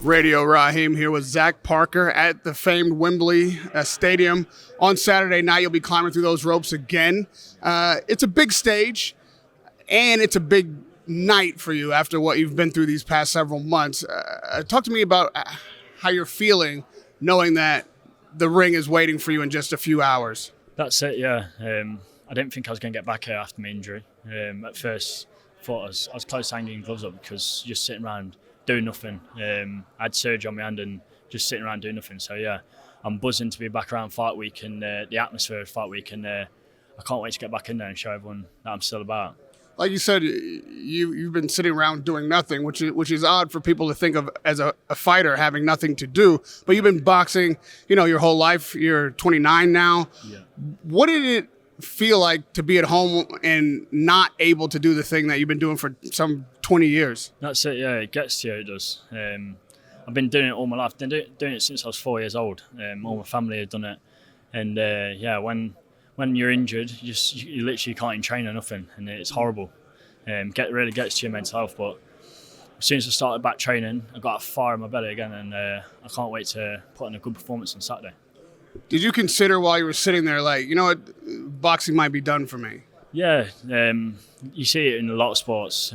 Radio Rahim here with Zach Parker at the famed Wembley Stadium. On Saturday night, you'll be climbing through those ropes again. It's a big stage, and it's a big night for you after what you've been through these past several months. Talk to me about how you're feeling knowing that the ring is waiting for you in just a few hours. That's it, yeah. I didn't think I was going to get back here after my injury. At first, I thought I was close to hanging gloves up because just sitting around doing nothing. I had surgery on my hand and just sitting around doing nothing. So yeah, I'm buzzing to be back around fight week and the atmosphere of fight week, and I can't wait to get back in there and show everyone that I'm still about. Like you said, you've been sitting around doing nothing, which is odd for people to think of as a fighter having nothing to do. But you've been boxing, your whole life. You're 29 now. Yeah. What did it feel like to be at home and not able to do the thing that you've been doing for some 20 years? That's it, yeah. It gets to you, it does. I've been doing it all my life. I've been doing it since I was 4 years old. All my family have done it. And when you're injured, you literally can't even train or nothing, and it's horrible. Really gets to your mental health. But as soon as I started back training, I got a fire in my belly again, and I can't wait to put in a good performance on Saturday. Did you consider while you were sitting there, like, you know what, boxing might be done for me? Yeah, you see it in a lot of sports.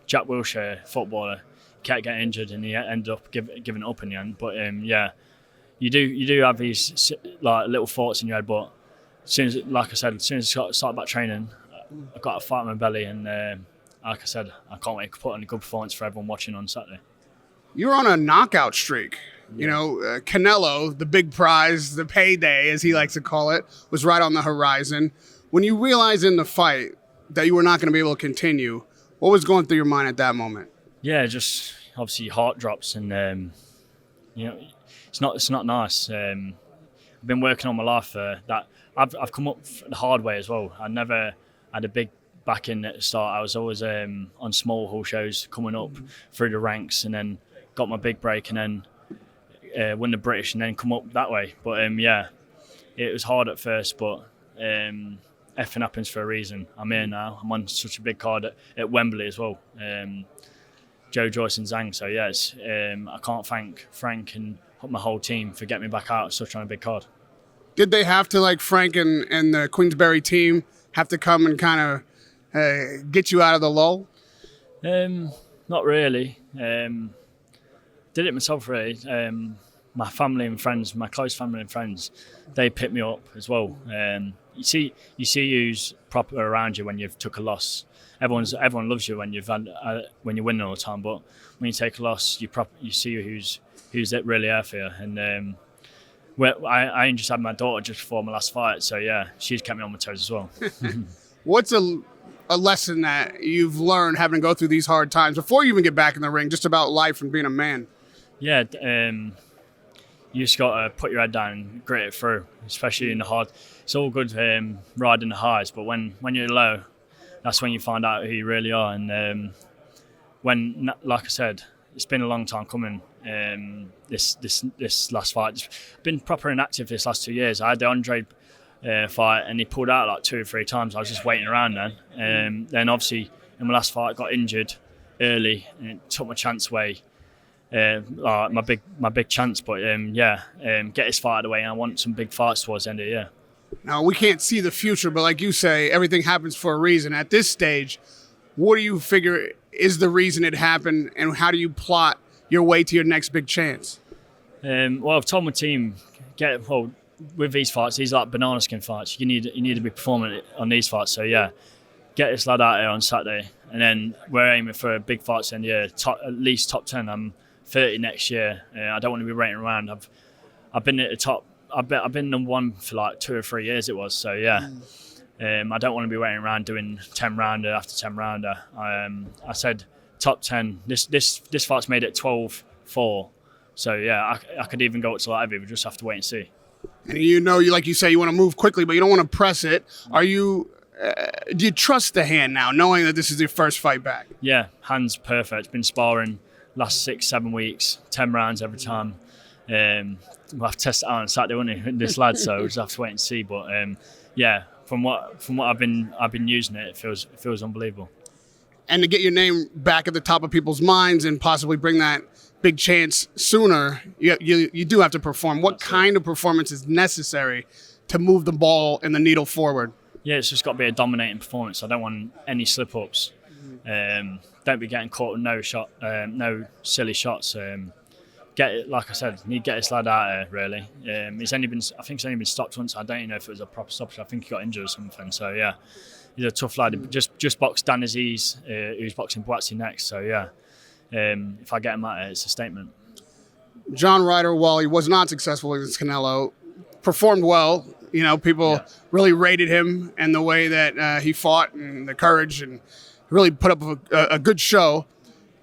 Jack Wilshere, footballer, kept getting injured and he ended up giving it up in the end. But you do have these like little thoughts in your head. But as soon as I started back training, I got a fight in my belly, and like I said, I can't wait to put in a good performance for everyone watching on Saturday. You're on a knockout streak. Canelo, the big prize, the payday, as he likes to call it, was right on the horizon. When you realized in the fight that you were not going to be able to continue, what was going through your mind at that moment? Yeah, just obviously your heart drops, and it's not nice. I've been working on my life for that. I've come up the hard way as well. I never had a big back in at the start. I was always on small hall shows, coming up through the ranks, and then got my big break, and then win the British, and then come up that way. But it was hard at first, but effing happens for a reason. I'm here now. I'm on such a big card at Wembley as well. Joe, Joyce and Zhang. So yes, I can't thank Frank and my whole team for getting me back out such on a big card. Did they have to, like Frank and the Queensberry team, have to come and kind of get you out of the lull? Not really. Did it myself really. My family and friends, my close family and friends, they picked me up as well. You see who's proper around you when you've took a loss. Everyone loves you when when you're winning all the time. But when you take a loss, you see who's really there for you. And I just had my daughter just before my last fight, so yeah, she's kept me on my toes as well. What's a lesson that you've learned having to go through these hard times before you even get back in the ring, just about life and being a man? Yeah, you just got to put your head down and grit it through, especially in the hard. It's all good riding the highs, but when you're low, that's when you find out who you really are. And when, like I said, it's been a long time coming. This last fight, I've been proper inactive this last 2 years. I had the Andre fight, and he pulled out like 2 or 3 times. I was just waiting around then. Then obviously in my last fight, I got injured early, and it took my chance away. My big chance, but get this fight out of the way, and I want some big fights towards the end of the year. Now, we can't see the future, but like you say, everything happens for a reason. At this stage, what do you figure is the reason it happened, and how do you plot your way to your next big chance? Well, I've told my team, with these fights, these are like banana skin fights. You need to be performing on these fights. So yeah, get this lad out here on Saturday, and then we're aiming for big fights in the year, at least top 10. I'm 30 next year. I don't want to be rating around. I've been at the top. I've been number one for like 2 or 3 years. It was so yeah. I don't want to be waiting around doing 10 rounder after 10 rounder. I said top 10. This fight's made it 12-4. So yeah, I could even go up to light heavy. We just have to wait and see. And you like you say, you want to move quickly, but you don't want to press it. Are you? Do you trust the hand now, knowing that this is your first fight back? Yeah, hand's perfect. Been sparring last 6-7 weeks, 10 rounds every time. We'll have to test it out on Saturday, won't we, this lad? So we'll just have to wait and see. But yeah, from what I've been using it feels unbelievable. and to get your name back at the top of people's minds and possibly bring that big chance sooner, you do have to perform. What kind of performance is necessary to move the ball and the needle forward? Yeah, it's just got to be a dominating performance. I don't want any slip-ups. Don't be getting caught with no silly shots. Like I said, need to get this lad out here, really. I think he's only been stopped once. I don't even know if it was a proper stoppage. I think he got injured or something. So, yeah, he's a tough lad. Just boxed Dan Aziz, who's boxing Boatsy next. So, yeah, if I get him out here, it's a statement. John Ryder, while he was not successful against Canelo, performed well. People really rated him and the way that he fought and the courage, and really put up a good show.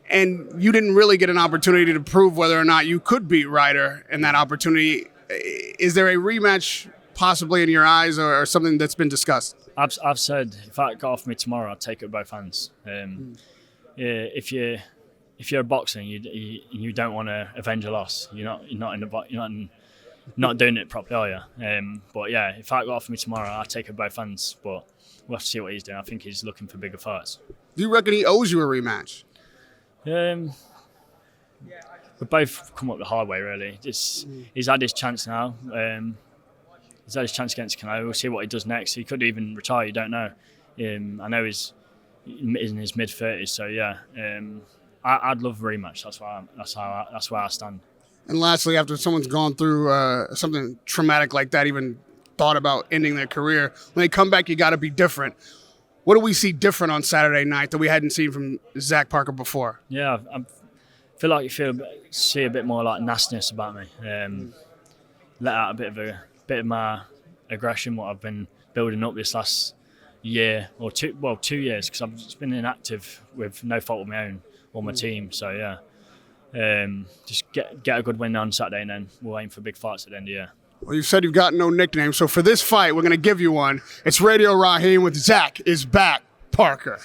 And you didn't really get an opportunity to prove whether or not you could beat Ryder in that opportunity. Is there a rematch possibly in your eyes, or something that's been discussed? I've said if that got off me tomorrow, I'd take it with both hands. If you're a boxer and you don't want to avenge a loss, you're not doing it properly, are you? But yeah, if that got off me tomorrow, I'd take it with both hands. But we'll have to see what he's doing. I think he's looking for bigger fights. Do you reckon he owes you a rematch? We both come up the hard way, really. He's had his chance now. He's had his chance against Canelo. We'll see what he does next. He could even retire. You don't know. I know he's in his mid-30s, so yeah. I'd love a rematch. That's where I stand. And lastly, after someone's gone through something traumatic like that, even thought about ending their career, when they come back, you got to be different. What do we see different on Saturday night that we hadn't seen from Zach Parker before? Yeah, I feel like you see a bit more like nastiness about me. Let out a bit of my aggression, what I've been building up this last year or 2 years, because I've just been inactive with no fault of my own or my team. So yeah, just get a good win on Saturday, and then we'll aim for big fights at the end of the year. Well, you said you've got no nickname, so for this fight, we're going to give you one. It's Radio Rahim with Zach is Back Parker.